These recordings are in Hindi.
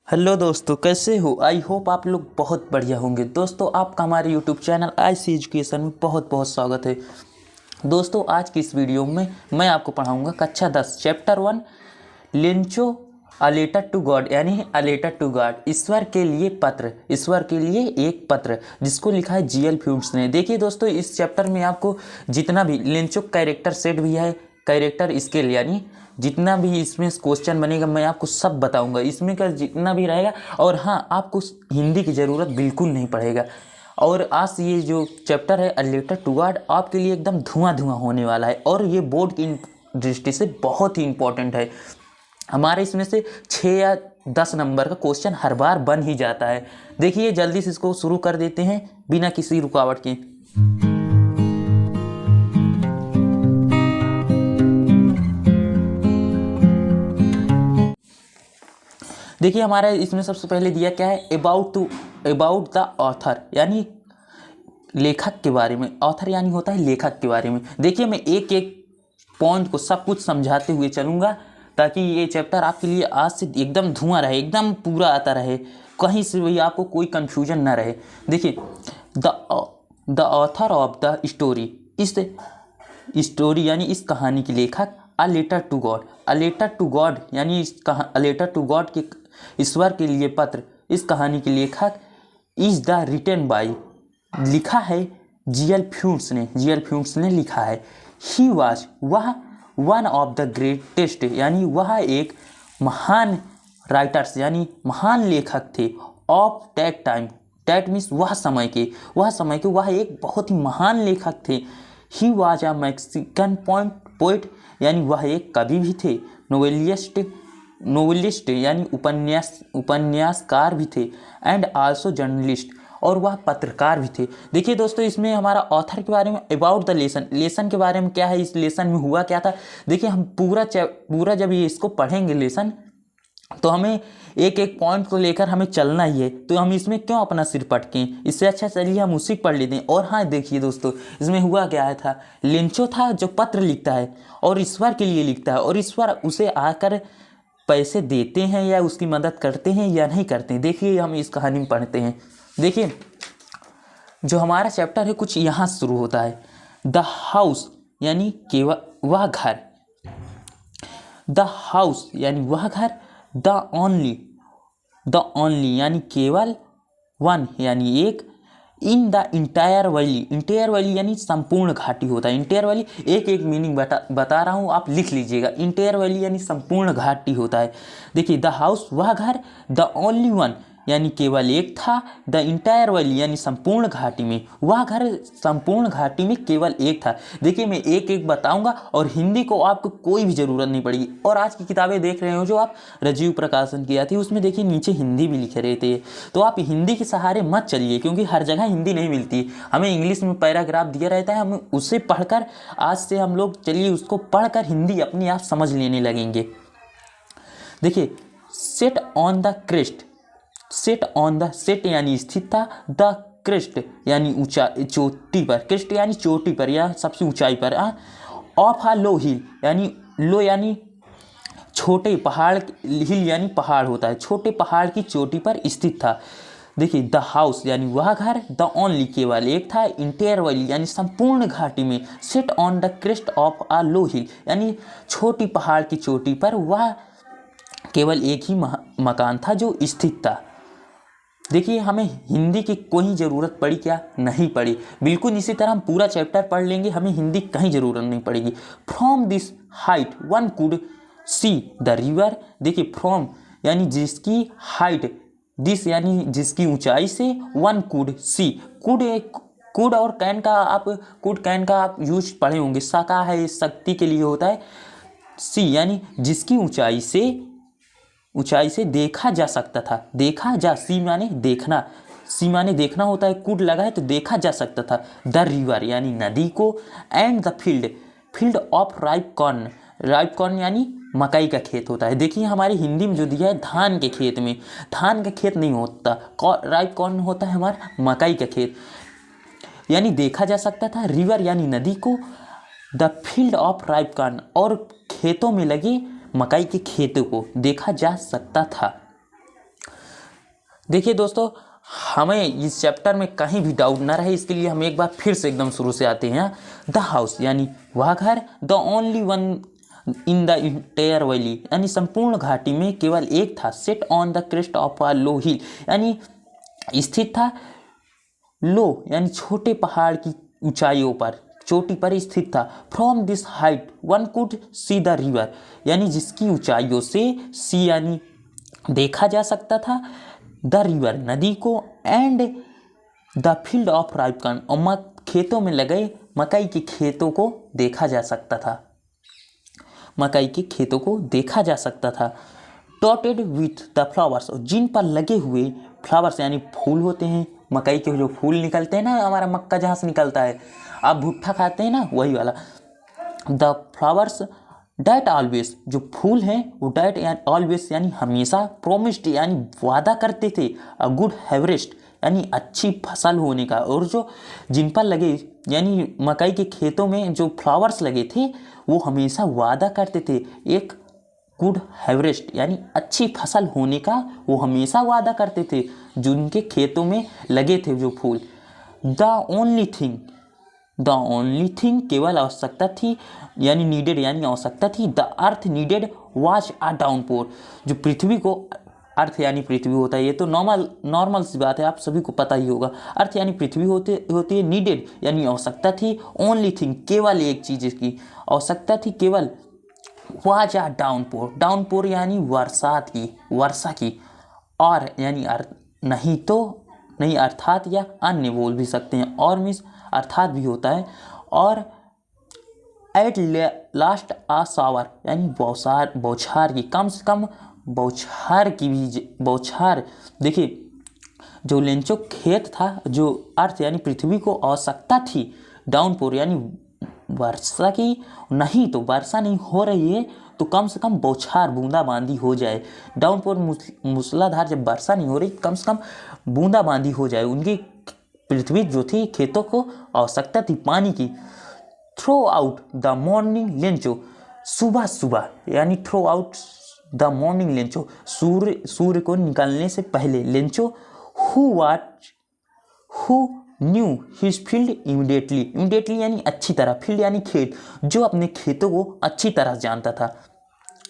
हेलो दोस्तों, कैसे हो? आई होप आप लोग बहुत बढ़िया होंगे। दोस्तों, आपका हमारे यूट्यूब चैनल आईसी एजुकेशन में बहुत बहुत स्वागत है। दोस्तों, आज की इस वीडियो में मैं आपको पढ़ाऊंगा कक्षा 10 chapter 1 Lencho a letter to God, यानी अ लेटर टू गॉड, ईश्वर के लिए पत्र, ईश्वर के लिए एक पत्र, जिसको लिखा है जीएल फ्यूड्स ने। देखिए दोस्तों, इस चैप्टर में आपको जितना भी लिंचो कैरेक्टर सेट भी है, कैरेक्टर स्केल, यानी जितना भी इसमें क्वेश्चन बनेगा मैं आपको सब बताऊंगा, इसमें का जितना भी रहेगा। और हाँ, आपको हिंदी की ज़रूरत बिल्कुल नहीं पड़ेगा। और आज ये जो चैप्टर है अ लेटर टू गॉड आपके लिए एकदम धुआं धुआं होने वाला है, और ये बोर्ड की दृष्टि से बहुत ही इंपॉर्टेंट है। हमारे इसमें से 6 या 10 नंबर का क्वेश्चन हर बार बन ही जाता है। देखिए, जल्दी से इसको शुरू कर देते हैं बिना किसी रुकावट के। देखिए, हमारा इसमें सबसे पहले दिया क्या है, अबाउट द ऑथर, यानी लेखक के बारे में। ऑथर यानी होता है लेखक के बारे में। देखिए, मैं एक एक पॉइंट को सब कुछ समझाते हुए चलूँगा, ताकि ये चैप्टर आपके लिए आज से एकदम धुआं रहे, एकदम पूरा आता रहे, कहीं से भी आपको कोई कन्फ्यूजन ना रहे। देखिए, the author of the story, इस स्टोरी यानी इस कहानी के लेखक, a letter to God, a letter to God यानी अ लेटर टू गॉड के, ईश्वर के लिए पत्र, इस कहानी के लेखक इज द रिटन बाई, लिखा है जीएल फ्यूड्स ने, जीएल फ्यूड्स ने लिखा है। ही वाज, वह वन ऑफ द ग्रेटेस्ट, यानी वह एक महान राइटर्स यानी महान लेखक थे, of that time, that means वह समय के, वह एक बहुत ही महान लेखक थे। He was a Mexican poet, यानी वह एक कवि भी थे। नोवेलिस्ट यानी उपन्यासकार भी थे। एंड आल्सो जर्नलिस्ट, और वह पत्रकार भी थे। देखिए दोस्तों, इसमें हमारा ऑथर के बारे में, अबाउट द लेसन, लेसन के बारे में क्या है, इस लेसन में हुआ क्या था। देखिए, हम पूरा जब ये इसको पढ़ेंगे लेसन, तो हमें एक एक पॉइंट को लेकर हमें चलना ही है। तो हम इसमें क्यों अपना सिर पटकें, इससे अच्छा चलिए हम उसी पढ़ लेते हैं। और हाँ, देखिए दोस्तों, इसमें हुआ क्या है था, लिंचो था जो पत्र लिखता है और ईश्वर के लिए लिखता है, और ईश्वर उसे आकर पैसे देते हैं या उसकी मदद करते हैं या नहीं करते हैं। देखिए, हम इस कहानी में पढ़ते हैं। देखिए, जो हमारा चैप्टर है कुछ यहाँ शुरू होता है। द हाउस यानी केवल वह घर, द हाउस यानी वह घर, द ओनली यानी केवल, वन यानी एक, इन द इंटायर वैली यानी संपूर्ण घाटी होता है। इंटायर वैली एक एक मीनिंग बता रहा हूँ, आप लिख लीजिएगा। इंटायर वैली यानी संपूर्ण घाटी होता है। देखिए, द हाउस वह घर, द ओनली वन यानी केवल एक था, द इंटायर वैली यानी संपूर्ण घाटी में, वह घर संपूर्ण घाटी में केवल एक था। देखिए, मैं एक एक बताऊंगा और हिंदी को आपको कोई भी ज़रूरत नहीं पड़ेगी। और आज की किताबें देख रहे हो जो आप राजीव प्रकाशन की आती है, उसमें देखिए नीचे हिंदी भी लिखे रहते हैं। तो आप हिंदी के सहारे मत चलिए, क्योंकि हर जगह हिंदी नहीं मिलती। हमें इंग्लिश में पैराग्राफ दिया रहता है, हम उसे पढ़कर, आज से हम लोग चलिए उसको पढ़कर हिंदी अपने आप समझ लेने लगेंगे। देखिए, set on the crest, set यानी स्थित था, द क्रेस्ट यानी ऊंचा, चोटी पर, क्रेस्ट यानी चोटी पर या सबसे ऊंचाई पर, ऑफ अ लो हिल यानी लो यानी छोटे पहाड़, हिल यानी पहाड़ होता है, छोटे पहाड़ की चोटी पर स्थित था। देखिए, द हाउस यानी वह घर, द ओनली केवल एक था, इंटायर वैली यानी संपूर्ण घाटी में, set on the crest of a low hill यानी छोटी पहाड़ की चोटी पर वह केवल एक ही मकान था जो स्थित था। देखिए, हमें हिंदी की कोई ज़रूरत पड़ी क्या? नहीं पड़ी। बिल्कुल इसी तरह हम पूरा चैप्टर पढ़ लेंगे, हमें हिंदी कहीं ज़रूरत नहीं पड़ेगी। From this height one could see the river. देखिए, फ्रॉम यानी जिसकी हाइट, दिस यानी जिसकी ऊंचाई से, वन कुड सी, कुड और कैन का आप यूज पढ़े होंगे। सका है शक्ति के लिए होता है, सी यानी जिसकी ऊंचाई से देखा जा सकता था, देखा जा, सी माने देखना, सी माने देखना होता है, कुड लगा है तो देखा जा सकता था। द रिवर यानी नदी को, and the field of ripe corn यानी मकई का खेत होता है। देखिए, हमारी हिंदी में जो दिया है धान के खेत में, धान का खेत नहीं होता, राइप कॉर्न होता है हमारा मकई का खेत, यानी देखा जा सकता था। रिवर यानी नदी को, the field of ripe corn और खेतों में लगे मकई के खेतों को देखा जा सकता था। देखिए दोस्तों, हमें इस चैप्टर में कहीं भी डाउट ना रहे, इसके लिए हम एक बार फिर से एकदम शुरू से आते हैं। द हाउस यानी वह घर, the only one in the entire valley यानी संपूर्ण घाटी में केवल एक था। Set on the crest of a low hill यानी स्थित था लो यानी छोटे पहाड़ की ऊंचाइयों पर, चोटी पर स्थित था। From this height one could see the river यानी जिसकी ऊंचाइयों से सी यानी देखा जा सकता था द रिवर नदी को, and the field of ripe corn और खेतों में लगे मकई के खेतों को देखा जा सकता था, मकई के खेतों को देखा जा सकता था। डॉटेड विथ द फ्लावर्स जिन पर लगे हुए फ्लावर्स यानी फूल होते हैं, मकई के जो फूल निकलते हैं ना, हमारा मक्का जहाँ से निकलता है, आप भुट्टा खाते हैं ना, वही वाला। द फ्लावर्स डैट ऑलवेज जो फूल हैं वो डैट ऑलवेज यानी हमेशा, प्रोमिस्ड यानी वादा करते थे अ गुड हार्वेस्ट यानी अच्छी फसल होने का। और जो जिन पर लगे यानी मकई के खेतों में जो फ्लावर्स लगे थे वो हमेशा वादा करते थे एक गुड हार्वेस्ट यानी अच्छी फसल होने का, वो हमेशा वादा करते थे जिनके खेतों में लगे थे जो फूल। द ओनली थिंग केवल आवश्यकता थी यानी नीडेड यानी आवश्यकता थी। The earth needed was a downpour जो पृथ्वी को, अर्थ यानी पृथ्वी होता है, ये तो नॉर्मल सी बात है, आप सभी को पता ही होगा। अर्थ यानी पृथ्वी होती है। नीडेड यानी आवश्यकता थी। ओनली थिंग केवल एक चीज़ की आवश्यकता थी केवल। वाज अ डाउनपोर यानी बरसात की, वर्षा की। और यानी नहीं तो नहीं अर्थात या अन्य बोल भी सकते हैं, और मीन्स अर्थात भी होता है। और एट लास्ट आ सावर यानी बौछार की, कम से कम बौछार की भी बौछार। देखिए जो लेंचो खेत था, जो अर्थ यानी पृथ्वी को आवश्यकता थी डाउनपोर यानी वर्षा की, नहीं तो वर्षा नहीं हो रही है तो कम से कम बौछार बूंदाबांदी हो जाए। डाउनपोर मूसलाधार जब वर्षा नहीं हो रही, कम से कम बूंदाबांदी हो जाए। उनकी पृथ्वी जो थी खेतों को आवश्यकता थी पानी की। Throughout the morning Lencho सुबह यानी throughout the morning Lencho सूर्य को निकलने से पहले। Lencho who knew his field immediately यानी अच्छी तरह, फील्ड यानी खेत, जो अपने खेतों को अच्छी तरह जानता था।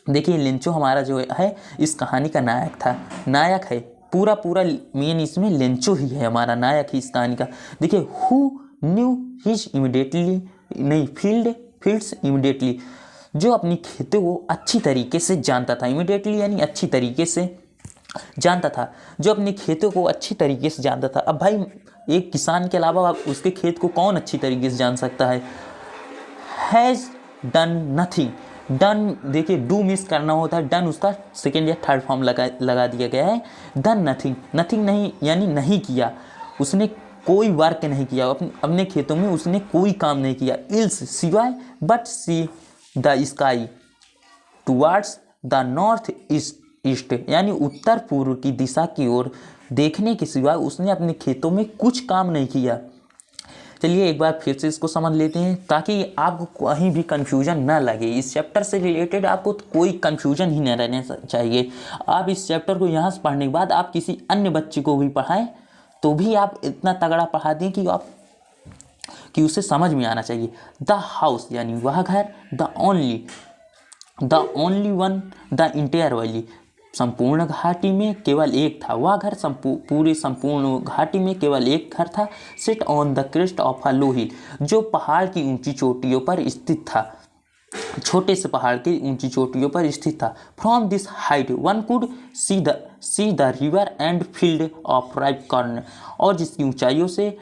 देखिए लेंचो हमारा जो है इस कहानी का नायक है, पूरा मेन इसमें लेंचो ही है हमारा नायक ही इस कहानी का। देखिए हु न्यू हिज इमीडिएटली नहीं फील्ड्स इमीडिएटली, जो अपनी खेतों को अच्छी तरीके से जानता था। इमीडिएटली यानी अच्छी तरीके से जानता था, जो अपने खेतों को अच्छी तरीके से जानता था। अब भाई एक किसान के अलावा उसके खेत को कौन अच्छी तरीके से जान सकता है। हैज़ डन नथिंग, डन देखिए डू मिस करना होता है, डन उसका सेकेंड या थर्ड फॉर्म लगा दिया गया है। डन नथिंग नहीं यानी नहीं किया, उसने कोई वर्क नहीं किया, अपने खेतों में उसने कोई काम नहीं किया। इल्स सिवाय, but see the sky towards the north east यानी उत्तर पूर्व की दिशा की ओर देखने के सिवाय उसने अपने खेतों में कुछ काम नहीं किया। चलिए एक बार फिर से इसको समझ लेते हैं ताकि आपको कहीं भी कंफ्यूजन ना लगे। इस चैप्टर से रिलेटेड आपको कोई कंफ्यूजन ही न रहने चाहिए। आप इस चैप्टर को यहाँ से पढ़ने के बाद आप किसी अन्य बच्चे को भी पढ़ाएं तो भी आप इतना तगड़ा पढ़ा दें कि उसे समझ में आना चाहिए। द हाउस यानी वह घर, the only one the entire valley संपूर्ण घाटी में केवल एक था। वह घर पूरे संपूर्ण घाटी में केवल एक घर था। Sit on the crest of a low hill जो पहाड़ की ऊंची चोटियों पर स्थित था, छोटे से पहाड़ की ऊंची चोटियों पर स्थित था। From this height one could see the river and field of ripe corn और जिसकी ऊंचाइयों से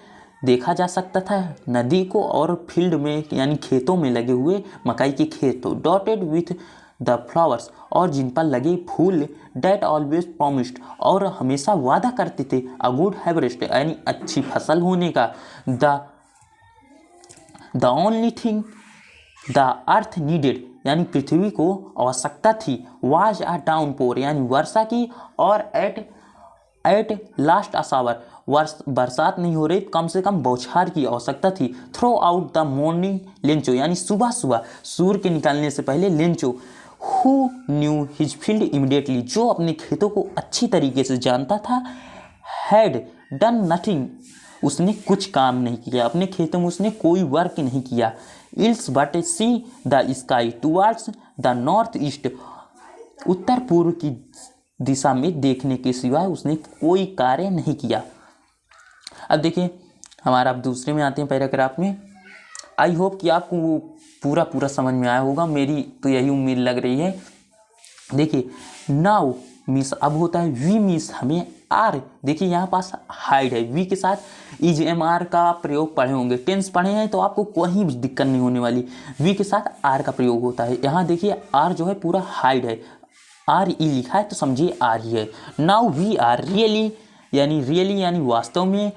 देखा जा सकता था नदी को और फील्ड में यानी खेतों में लगे हुए मकई के खेत। डॉटेड विथ द फ्लावर्स और जिन पर लगे फूल। डैट ऑलवेज प्रॉमिस्ड और हमेशा वादा करते थे अ गुड हार्वेस्ट यानी अच्छी फसल होने का। The only thing the earth needed यानी पृथ्वी को आवश्यकता थी। वाज अ डाउनपोर यानी वर्षा की। और एट लास्ट असावर बरसात नहीं हो रही, कम से कम बौछार की आवश्यकता थी। Throughout the morning Lencho यानी सुबह सूर्य के निकलने से पहले Lencho. Who knew his field immediately जो अपने खेतों को अच्छी तरीके से जानता था। हैड डन नथिंग, उसने कुछ काम नहीं किया, अपने खेतों में उसने कोई वर्क नहीं किया। Else but see the sky towards the north east, उत्तर पूर्व की दिशा में देखने के सिवाय उसने कोई कार्य नहीं किया। अब देखिए हमारा अब दूसरे में आते हैं पैराग्राफ में। आई होप कि आपको वो पूरा समझ में आया होगा, मेरी तो यही उम्मीद लग रही है। देखिए नाउ मीन्स अब होता है वी मीन्स हमें आर। देखिए यहाँ पास हाइड है, वी के साथ इज एम आर का प्रयोग पढ़े होंगे, टेंस पढ़े हैं तो आपको कोई भी दिक्कत नहीं होने वाली। वी के साथ आर का प्रयोग होता है। यहाँ देखिए आर जो है पूरा हाइड है, आर ई लिखा है तो समझिए आर ही है। नाउ वी आर रियली यानी वास्तव में,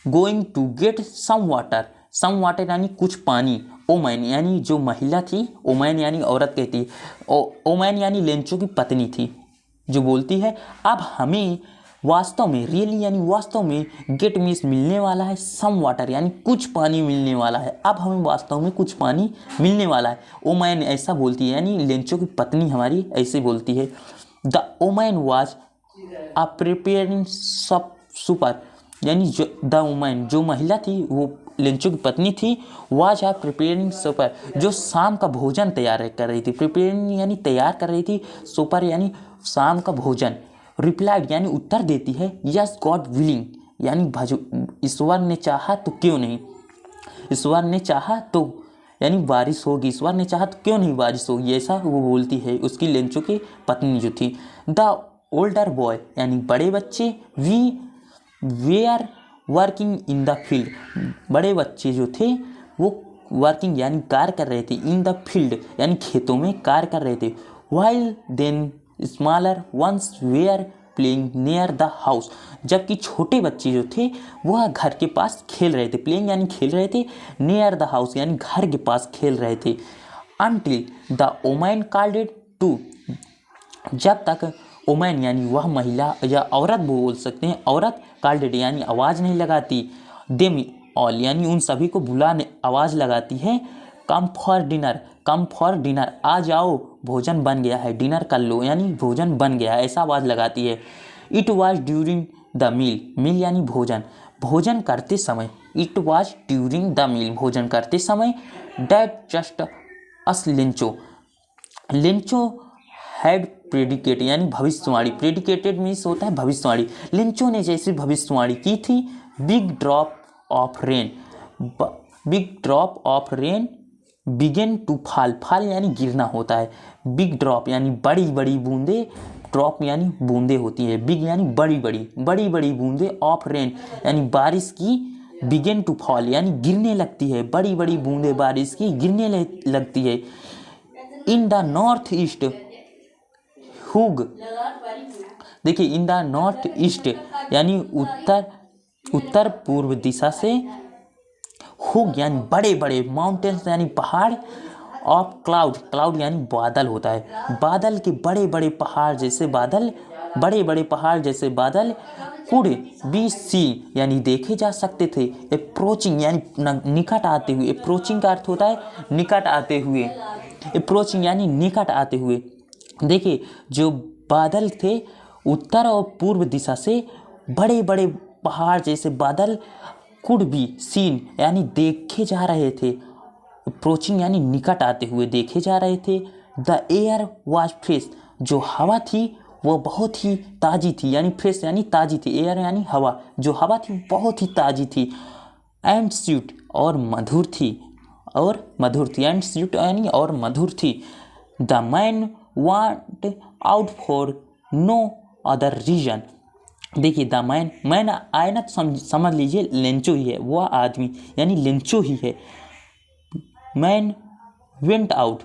going to get some water यानी कुछ पानी, ओमैन यानी जो महिला थी, ओमैन यानी औरत कहती है, ओमैन यानी लेंचो की पत्नी थी जो बोलती है अब हमें वास्तव में, रियली यानी वास्तव में, गेट मीन्स मिलने वाला है, सम वाटर यानी कुछ पानी मिलने वाला है, अब हमें वास्तव में कुछ पानी मिलने वाला है। ओमैन ऐसा बोलती है यानी लेंचो की पत्नी हमारी ऐसे बोलती है। The woman was a preparing super, यानी जो द वुमन जो महिला थी वो लेंचो की पत्नी थी, वाज आ प्रिपेयरिंग सुपर जो शाम का भोजन तैयार कर रही थी, प्रिपेयरिंग यानी तैयार कर रही थी, सुपर यानी शाम का भोजन, रिप्लाइड यानी उत्तर देती है, यस गॉड विलिंग यानी ईश्वर ने चाहा तो क्यों नहीं, ईश्वर ने चाहा तो यानी बारिश होगी, ईश्वर ने चाहा तो क्यों नहीं बारिश होगी, ऐसा वो बोलती है उसकी लेंचो की पत्नी जो थी। द ओल्डर बॉय यानी बड़े बच्चे, we are working in the field, बड़े बच्चे जो थे वो वर्किंग यानी कार्य कर रहे थे, इन द फील्ड यानी खेतों में कार्य कर रहे थे। While then smaller ones were playing near the house, जबकि छोटे बच्चे जो थे वह घर के पास खेल रहे थे, प्लेइंग यानी खेल रहे थे, नियर द हाउस यानी घर के पास खेल रहे थे। Until the woman called it to, जब तक ओमैन यानी वह महिला या औरत बोल सकते हैं, औरत कॉल्ड इट यानी आवाज़ नहीं लगाती, देम ऑल यानी उन सभी को बुलाने आवाज़ लगाती है, कम फॉर डिनर आ जाओ भोजन बन गया है, डिनर कर लो यानी भोजन बन गया है, ऐसा आवाज़ लगाती है। It was during the meal यानी भोजन करते समय, it was during the meal भोजन करते समय, that just as Lencho had predicate यानी भविष्यवाणी, प्रेडिकेटेड मीन्स होता है भविष्यवाणी, लेंचो ने जैसी भविष्यवाणी की थी, big drop of rain began to fall यानी गिरना होता है, बिग ड्रॉप यानी बड़ी बड़ी बूंदे, ड्रॉप यानी बूंदे होती है, बिग यानी बड़ी बड़ी बूंदे, ऑफ रेन यानी बारिश की, बिगेन टू फॉल यानी गिरने लगती है, बड़ी बड़ी बूंदे बारिश की गिरने लगती है। इन द नॉर्थ ईस्ट हुग, देखिए इन द नॉर्थ ईस्ट यानी उत्तर पूर्व दिशा से, हुग यानी बड़े बड़े, माउंटेन्स यानी पहाड़, ऑफ क्लाउड यानी बादल होता है, बादल के बड़े बड़े पहाड़ जैसे बादल, बड़े बड़े पहाड़ जैसे बादल, कुड बी सी यानी देखे जा सकते थे, अप्रोचिंग यानी निकट आते हुए, अप्रोचिंग का अर्थ होता है निकट आते हुए, अप्रोचिंग यानी निकट आते हुए। देखिए जो बादल थे उत्तर और पूर्व दिशा से, बड़े बड़े पहाड़ जैसे बादल, कुड बी सीन यानी देखे जा रहे थे, अप्रोचिंग यानी निकट आते हुए देखे जा रहे थे। द एयर वाज फ्रेश, जो हवा थी वो बहुत ही ताज़ी थी, यानी फ्रेश यानी ताज़ी थी, एयर यानी हवा, जो हवा थी बहुत ही ताज़ी थी। एंड स्वीट और मधुर थी, एंड स्वीट यानी और मधुर थी। The man want out for no other reason, देखिए द मैन आए ना तो समझ लीजिए लेंचो ही है, वह आदमी यानी लेंचो ही है। मैन वेंट आउट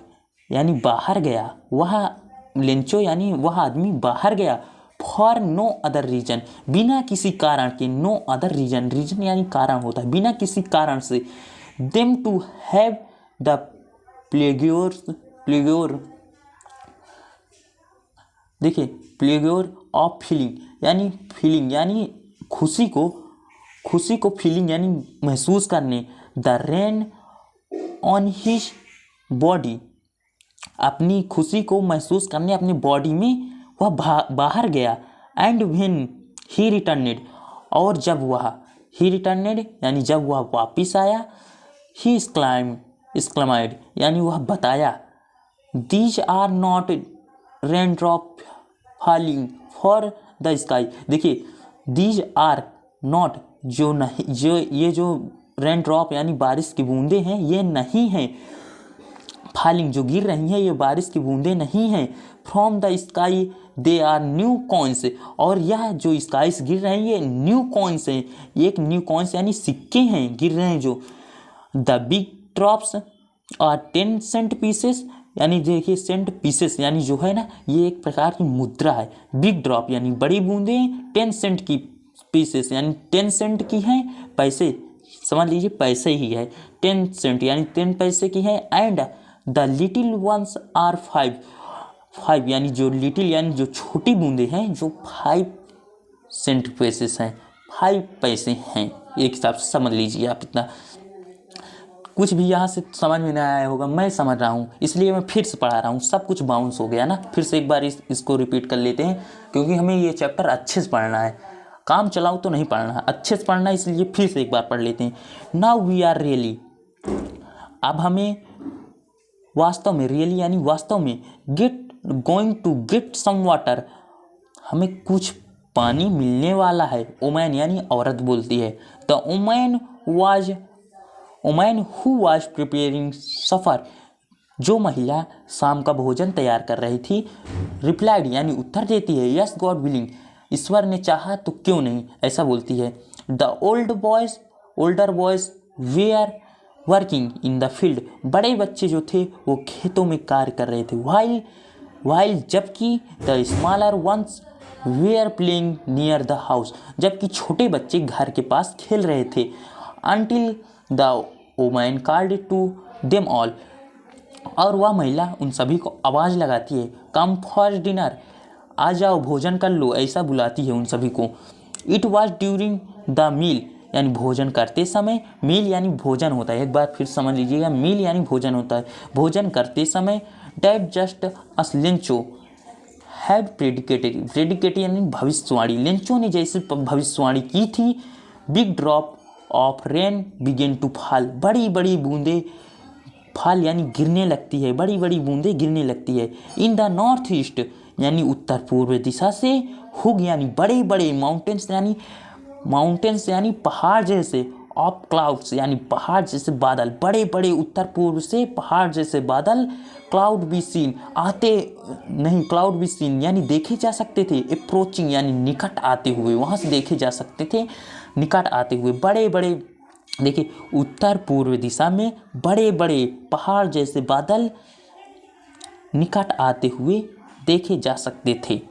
यानी बाहर गया, वह लेंचो यानी वह आदमी बाहर गया, फॉर नो अदर रीजन बिना किसी कारण के, नो अदर रीजन यानी कारण होता है, बिना किसी कारण से। देम टू हैव द प्लेग्योर, देखिए प्लेग्योर ऑफ फीलिंग यानी खुशी को फीलिंग यानी महसूस करने। The rain on his body, अपनी खुशी को महसूस करने अपनी बॉडी में वह बाहर गया। एंड व्हेन ही रिटर्नेड, और जब वह ही रिटर्नेड यानी जब वह वापिस आया, ही एक्सक्लाइमेड यानी वह बताया, these are not rain drop falling for the sky. देखिए दीज आर नॉट, जो नहीं, जो ये जो रेन ड्रॉप यानी बारिश की बूंदें हैं ये नहीं हैं, फॉलिंग जो गिर रही हैं ये बारिश की बूंदें नहीं हैं, from the sky they are new coins, और यह जो स्काइस गिर रही हैं ये न्यू कॉइन्स हैं, एक न्यू कॉइन्स यानी सिक्के हैं गिर रहे हैं जो। The big drops are 10 cent pieces, यानी देखिए सेंट पीसेस यानी जो है ना ये एक प्रकार की मुद्रा है। बिग ड्रॉप यानी बड़ी बूंदें, 10 सेंट की पीसेस यानी 10 सेंट की हैं, पैसे समझ लीजिए पैसे ही है, 10 सेंट यानी 10 पैसे की है। And the little ones are 5 यानी जो लिटिल यानी जो छोटी बूंदें हैं जो 5 सेंट पैसेस हैं, 5 पैसे हैं, एक हिसाब से समझ लीजिए आप। इतना कुछ भी यहाँ से समझ में नहीं आया होगा, मैं समझ रहा हूँ इसलिए मैं फिर से पढ़ा रहा हूँ, सब कुछ बाउंस हो गया ना। फिर से एक बार इसको रिपीट कर लेते हैं क्योंकि हमें ये चैप्टर अच्छे से पढ़ना है, काम चलाओ तो नहीं पढ़ना है, अच्छे से पढ़ना है, इसलिए फिर से एक बार पढ़ लेते हैं। नाउ वी आर रियली, अब हमें वास्तव में, रियली यानी वास्तव में, going to get some water, हमें कुछ पानी मिलने वाला है। वुमन यानी औरत बोलती है। The woman who was preparing supper, जो महिला शाम का भोजन तैयार कर रही थी, रिप्लाइड यानी उत्तर देती है, यस गॉड विलिंग, ईश्वर ने चाहा तो क्यों नहीं, ऐसा बोलती है। The older boys were working in the field, बड़े बच्चे जो थे वो खेतों में कार्य कर रहे थे। वाइल जबकि the smaller ones were playing near the house, जबकि छोटे बच्चे घर के पास खेल रहे थे। Until the woman called to them all, और वह महिला उन सभी को आवाज़ लगाती है, कम फॉर डिनर, आ जाओ भोजन कर लो, ऐसा बुलाती है उन सभी को। It was during the meal, यानी भोजन करते समय, मील यानी भोजन होता है, एक बार फिर समझ लीजिएगा, मील यानी भोजन होता है, भोजन करते समय। That just as Lencho had predicted यानी भविष्यवाणी, लेंचो ने जैसे भविष्यवाणी की थी। Big drop of rain began to fall, बड़ी बड़ी बूंदें फॉल यानी गिरने लगती है, बड़ी बड़ी बूंदें गिरने लगती है। इन द नॉर्थ ईस्ट यानी उत्तर पूर्व दिशा से, हुग यानी बड़े बड़े, माउंटेन्स यानी पहाड़ जैसे, ऑफ क्लाउड्स यानी पहाड़ जैसे बादल, बड़े बड़े उत्तर पूर्व से पहाड़ जैसे बादल। Cloud be seen, cloud be seen यानी देखे जा सकते थे। अप्रोचिंग यानी निकट आते हुए, वहाँ से देखे जा सकते थे, निकट आते हुए। बड़े बड़े, देखिए उत्तर पूर्व दिशा में बड़े बड़े पहाड़ जैसे बादल निकट आते हुए देखे जा सकते थे।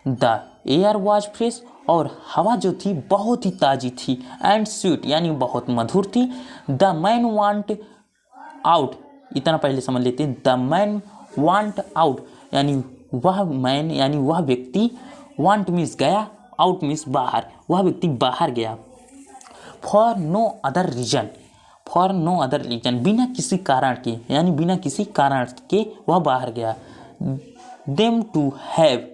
द एयर वॉज फ्रेश, और हवा जो थी बहुत ही ताज़ी थी। एंड स्वीट यानी बहुत मधुर थी। द मैन वांट आउट, इतना पहले समझ लेते हैं। द मैन वांट आउट यानी वह मैन यानी वह व्यक्ति, वांट मीन्स गया, आउट मीन्स बाहर, वह व्यक्ति बाहर गया। फॉर नो अदर रीजन, बिना किसी कारण के, यानी बिना किसी कारण के वह बाहर गया। देम टू हैव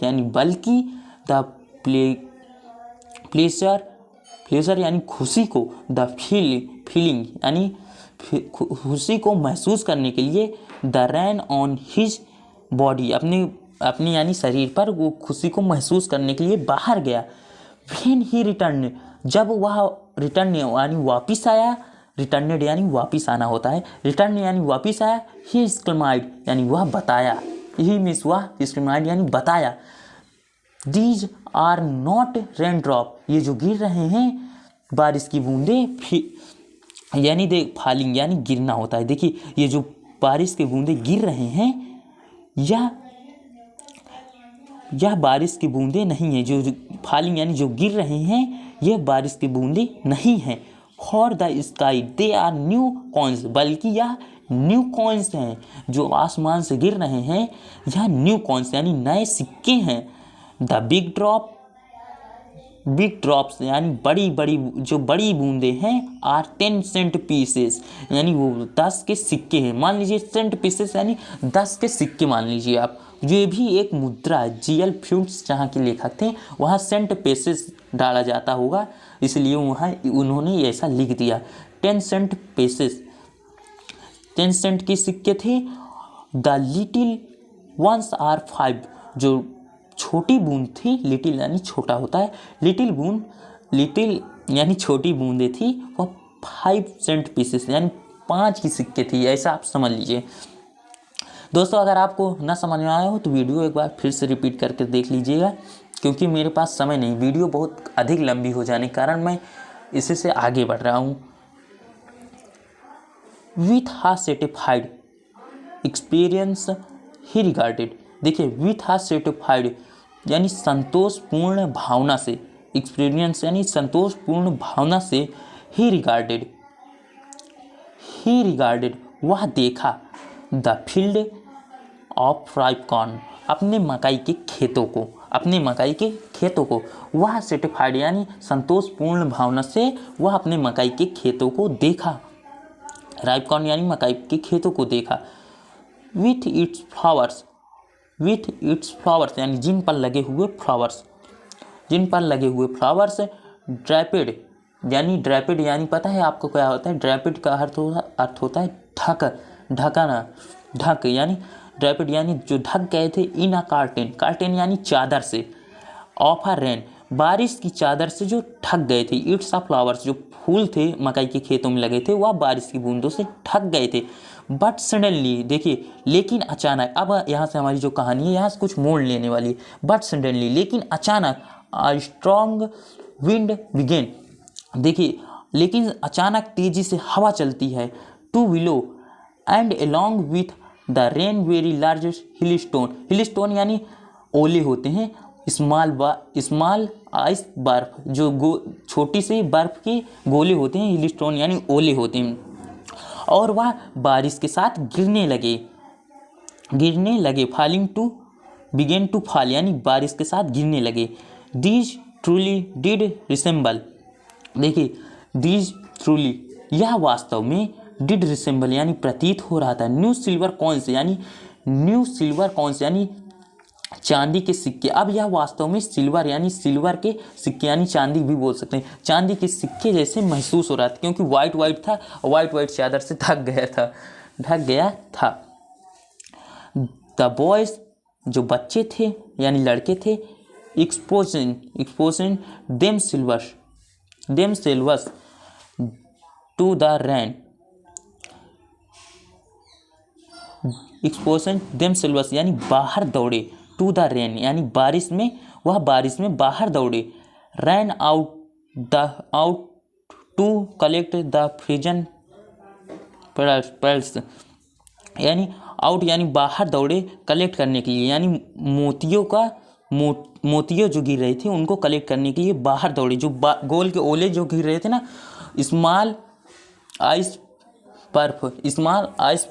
यानी बल्कि, द प्लेजर यानी खुशी को, द फीलिंग यानी खुशी को महसूस करने के लिए। The rain on his body, अपनी यानी शरीर पर वो खुशी को महसूस करने के लिए बाहर गया। व्हेन ही रिटर्न, जब वह रिटर्न यानी वापिस आया, रिटर्नेड यानी वापिस आना होता है, रिटर्न यानी वापिस आया। ही एक्सक्लेमेड यानी वह बताया, यही मीन्स वह एक्सक्लेमेड यानी बताया। These are not rain drop, ये जो गिर रहे हैं बारिश की बूंदें, यानी फॉलिंग यानी गिरना होता है। देखिए ये जो बारिश के बूंदें गिर रहे हैं, यह बारिश की बूंदें नहीं है। जो फॉलिंग यानी जो गिर रहे हैं यह बारिश की बूंदें नहीं हैं। For the sky they are new coins, बल्कि यह न्यू कॉइन्स हैं, जो आसमान से गिर रहे हैं यह न्यू कॉइन्स यानी नए सिक्के हैं। द बिग ड्रॉप्स यानी बड़ी बूंदें हैं, आर 10 सेंट पीसेस यानी वो 10 के सिक्के हैं। मान लीजिए सेंट पीसेस यानी 10 के सिक्के मान लीजिए आप, ये भी एक मुद्रा है। जीएल फ्यूट्स जहाँ के लेखक थे वहाँ सेंट पेसेस डाला जाता होगा, इसलिए वहाँ उन्होंने ऐसा लिख दिया। 10 सेंट पेसेस, 10 सेंट के सिक्के थे। द लिटिल वंस आर 5, जो छोटी बूंद थी, लिटिल यानी छोटा होता है, लिटिल यानी छोटी बूंदें थी, वह 5 सेंट पीसेस यानी 5 की सिक्के थी, ऐसा आप समझ लीजिए। दोस्तों अगर आपको ना समझ में आया हो तो वीडियो एक बार फिर से रिपीट करके देख लीजिएगा, क्योंकि मेरे पास समय नहीं, वीडियो बहुत अधिक लंबी हो जाने के कारण मैं इसी से आगे बढ़ रहा हूँ। विथ हा सर्टिफाइड एक्सपीरियंस ही रिगार्डेड, देखिए विथ हा सर्टिफाइड यानी संतोषपूर्ण भावना से, एक्सपीरियंस यानी संतोषपूर्ण भावना से, ही रिगार्डेड वह देखा, the field of ripe corn अपने मकई के खेतों को, वह सर्टिफाइड यानी संतोषपूर्ण भावना से वह अपने मकई के खेतों को देखा, राइप कॉर्न यानी मकई के खेतों को देखा। विथ इट्स फ्लावर्स यानी जिन पर लगे हुए फ्लावर्स, ड्रैपिड यानी पता है आपको क्या होता है? ड्रैपिड का अर्थ होता है ढक यानी ड्रैपिड यानी जो ढक गए थे। इन अ कार्टेन यानी चादर से, ऑफ अ रेन बारिश की चादर से जो ढक गए थे। इट्स अ फ्लावर्स जो फूल थे मकई के खेतों में लगे थे वह बारिश की बूंदों से ढक गए थे। बट सडनली, देखिए लेकिन अचानक, अब यहाँ से हमारी जो कहानी है यहाँ से कुछ मोड़ लेने वाली है। बट सडनली लेकिन अचानक, अ स्ट्रॉन्ग विंड बिगेन, देखिए लेकिन अचानक तेजी से हवा चलती है। To willow and along with the rain very large hailstone यानी ओले होते हैं। स्मॉल आइस बर्फ जो छोटी सी बर्फ के गोले होते हैं, हिल स्टोन यानी ओले होते हैं, और वह बारिश के साथ गिरने लगे। Falling to began to fall यानी बारिश के साथ गिरने लगे। दीज ट्रूली डिड रिसेंबल, देखिए दीज ट्रूली यह वास्तव में, डिड रिसेंबल यानी प्रतीत हो रहा था। न्यू सिल्वर कॉइन्स यानी चांदी के सिक्के। अब यह वास्तव में सिल्वर के सिक्के यानी चांदी भी बोल सकते हैं, चांदी के सिक्के जैसे महसूस हो रहा था, क्योंकि वाइट था, वाइट चादर से ढक गया था। द बॉयज जो बच्चे थे यानी लड़के थे, exposing themselves to the rain, exposing themselves यानी बाहर दौड़े, टू द रेन यानी बारिश में बाहर दौड़े। Ran out to collect the frozen pearls यानी आउट यानी बाहर दौड़े कलेक्ट करने के लिए, यानी मोतियों जो गिर रहे थे उनको कलेक्ट करने के लिए बाहर दौड़े। जो गोल के ओले जो गिर रहे थे ना, स्मॉल आइस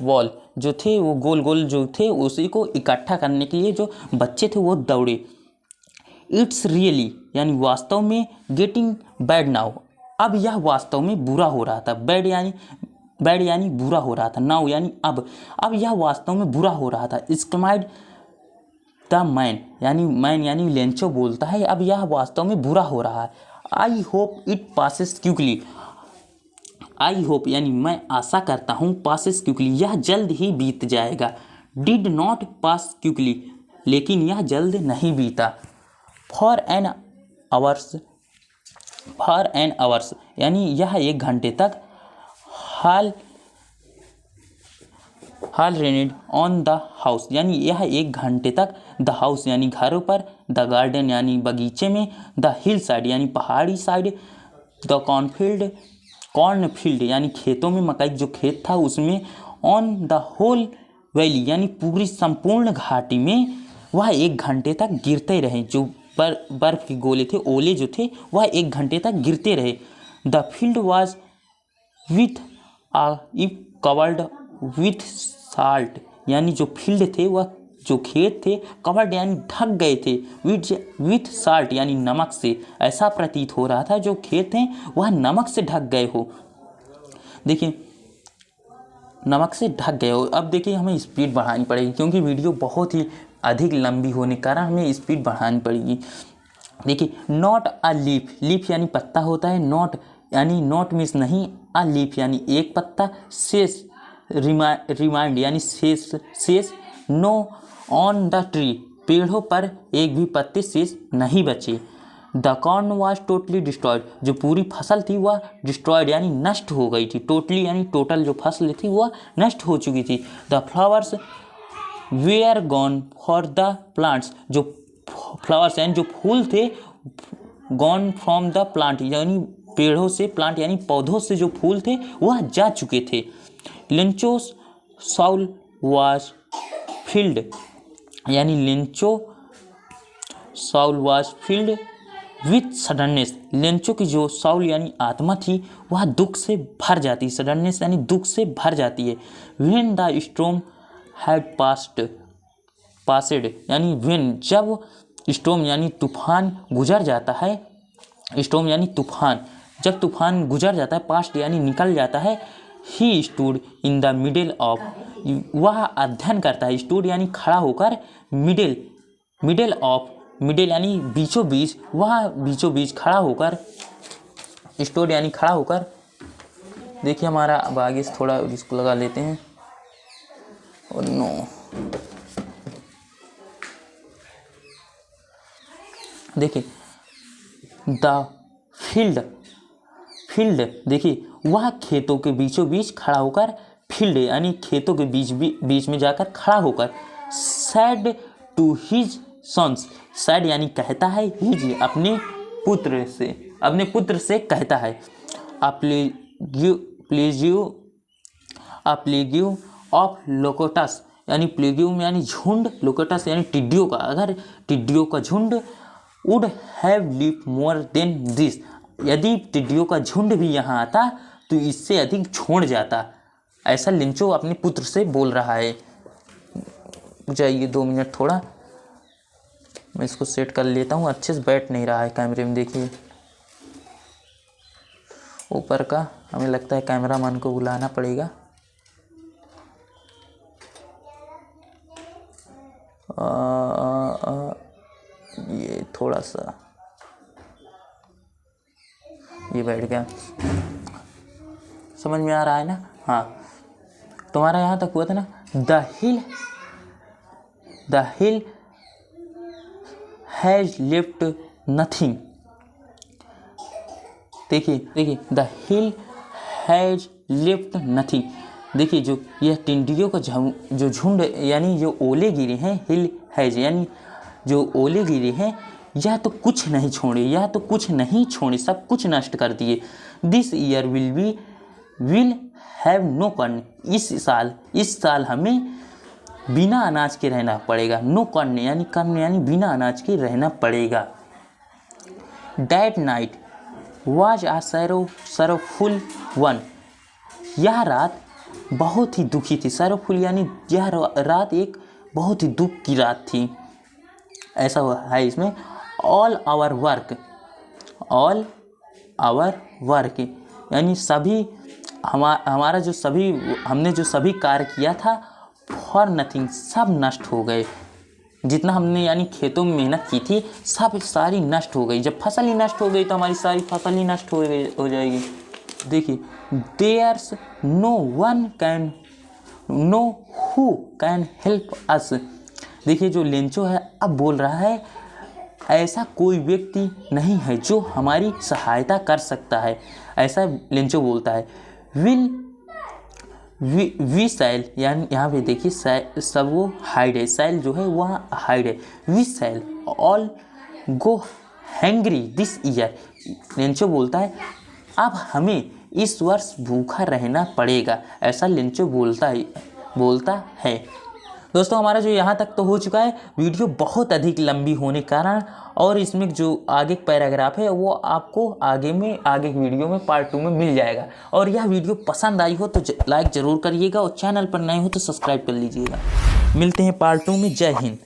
बॉल जो थे वो गोल जो थे उसी को इकट्ठा करने के लिए जो बच्चे थे वो दौड़े। इट्स रियली यानी वास्तव में, गेटिंग बैड नाउ अब यह वास्तव में बुरा हो रहा था। बैड यानी बुरा हो रहा था, नाउ यानी अब यह वास्तव में बुरा हो रहा था। एक्सक्लाइम्ड द मैन यानी लेंचो बोलता है, अब यह वास्तव में बुरा हो रहा है। I hope it passes quickly, I hope यानी मैं आशा करता हूँ, पासेस क्विकली यह जल्द ही बीत जाएगा। डिड नॉट पास क्विकली लेकिन यह जल्द नहीं बीता। फॉर एन आवर्स यानी यह 1 घंटे तक। हाल रेनेड ऑन द हाउस यानी यह 1 घंटे तक। द हाउस यानी घरों पर। द गार्डन यानी बगीचे में। द हिल साइड यानी पहाड़ी साइड। द कॉर्नफील्ड यानी खेतों में, मकई जो खेत था उसमें। ऑन द होल वैली यानी पूरी संपूर्ण घाटी में वह 1 घंटे तक गिरते रहे। जो बर्फ के गोले थे, ओले जो थे वह 1 घंटे तक गिरते रहे। The field was with covered with salt यानी जो फील्ड थे वह जो खेत थे, कवर्ड यानी ढक गए थे, विथ साल्ट यानी नमक से। ऐसा प्रतीत हो रहा था जो खेत हैं वह नमक से ढक गए हो। देखिए नमक से ढक गए हो। अब देखिए हमें स्पीड बढ़ानी पड़ेगी क्योंकि वीडियो बहुत ही अधिक लंबी होने के कारण हमें स्पीड बढ़ानी पड़ेगी। देखिए नॉट अ लीफ, लीफ यानी पत्ता होता है, नॉट यानी नॉट मीन्स नहीं, अ लीफ यानी एक पत्ता, शेष रिमाइंड यानी शेष नो ऑन द ट्री, पेड़ों पर एक भी पत्ते शेष नहीं बचे। The corn was totally destroyed, जो पूरी फसल थी वह डिस्ट्रॉयड यानी नष्ट हो गई थी। टोटली यानी टोटल जो फसल थी वह नष्ट हो चुकी थी। The flowers were gone for the plants, जो फ्लावर्स यानी जो फूल थे, गॉन फ्रॉम द प्लांट यानी पेड़ों से, प्लांट यानी पौधों से जो फूल थे वह जा चुके थे। लिंचोस साउल वाज फील्ड यानी लिंचो Saul was field with suddenness, लिंचो की जो साउल यानी आत्मा थी वह दुख से भर जाती है, सडननेस यानी दुख से भर जाती है। When the storm had passed यानी व्हेन, जब स्टॉर्म यानी तूफान गुजर जाता है, स्टॉर्म यानी तूफान, जब तूफान गुजर जाता है, पास्ट यानी निकल जाता है। He stood in the middle of, वह अध्ययन करता है, स्टूड यानी खड़ा होकर, मिडिल ऑफ, मिडिल यानी बीचों बीच, वह बीचों बीच खड़ा होकर, स्टूड यानी खड़ा होकर। देखिए हमारा अब आगे से थोड़ा इसको लगा लेते हैं। और नो देखिए द फील्ड देखिए वह खेतों के बीचों बीच खड़ा होकर, फील्ड यानी खेतों के बीच में जाकर खड़ा होकर, said to his sons, said यानी कहता है, हिज अपने पुत्र से कहता है, प्लेग्यू ऑफ लोकोटस यानी प्लेग्यू यानी झुंड, लोकोटस यानी टिड्डियों का, अगर टिड्डियों का झुंड, would have lived more than this, यदि टिड्डियों का झुंड भी यहाँ आता तो इससे अधिक छोड़ जाता। ऐसा लिंचो अपने पुत्र से बोल रहा है। जाइए 2 मिनट, थोड़ा मैं इसको सेट कर लेता हूँ, अच्छे से बैठ नहीं रहा है कैमरे में। देखिए ऊपर का, हमें लगता है कैमरामैन को बुलाना पड़ेगा। ये थोड़ा सा, ये बैठ गया, समझ में आ रहा है ना? हाँ, तुम्हारा यहाँ तक हुआ था ना, the hill has left nothing. देखिए the hill has left nothing, देखिए जो यह टिड्डियों का जो झुंड यानी जो ओले गिरे हैं, हिल हैज यानी जो ओले गिरे हैं, यह तो कुछ नहीं छोड़े, सब कुछ नष्ट कर दिए। This year will have no corn, इस साल हमें बिना अनाज के रहना पड़ेगा। नो कॉर्न यानी बिना अनाज के रहना पड़ेगा। That night was a sorrowful one, यह रात बहुत ही दुखी थी। sorrowful यानी यह रात एक बहुत ही दुख की रात थी। ऐसा है इसमें, ऑल आवर वर्क यानी सभी हमारा जो सभी हमने जो सभी कार्य किया था, फॉर नथिंग सब नष्ट हो गए। जितना हमने यानी खेतों में मेहनत की थी सब सारी नष्ट हो गई। जब फसल ही नष्ट हो गई तो हमारी सारी फसल ही नष्ट हो जाएगी। देखिए there's know who can help us, देखिए जो लेंचो है अब बोल रहा है, ऐसा कोई व्यक्ति नहीं है जो हमारी सहायता कर सकता है। ऐसा लेंचो बोलता है। वी सैल यानी यहाँ पे देखिए सब वो हाइड है, सैल जो है वहाँ हाइड है। We shall all go hungry this year, Lencho बोलता है अब हमें इस वर्ष भूखा रहना पड़ेगा। ऐसा लेंचो बोलता है। दोस्तों हमारा जो यहाँ तक तो हो चुका है। वीडियो बहुत अधिक लंबी होने के कारण और इसमें जो आगे पैराग्राफ है वो आपको आगे वीडियो में पार्ट 2 में मिल जाएगा। और यह वीडियो पसंद आई हो तो लाइक ज़रूर करिएगा और चैनल पर नए हो तो सब्सक्राइब कर लीजिएगा। मिलते हैं पार्ट 2 में। जय हिंद।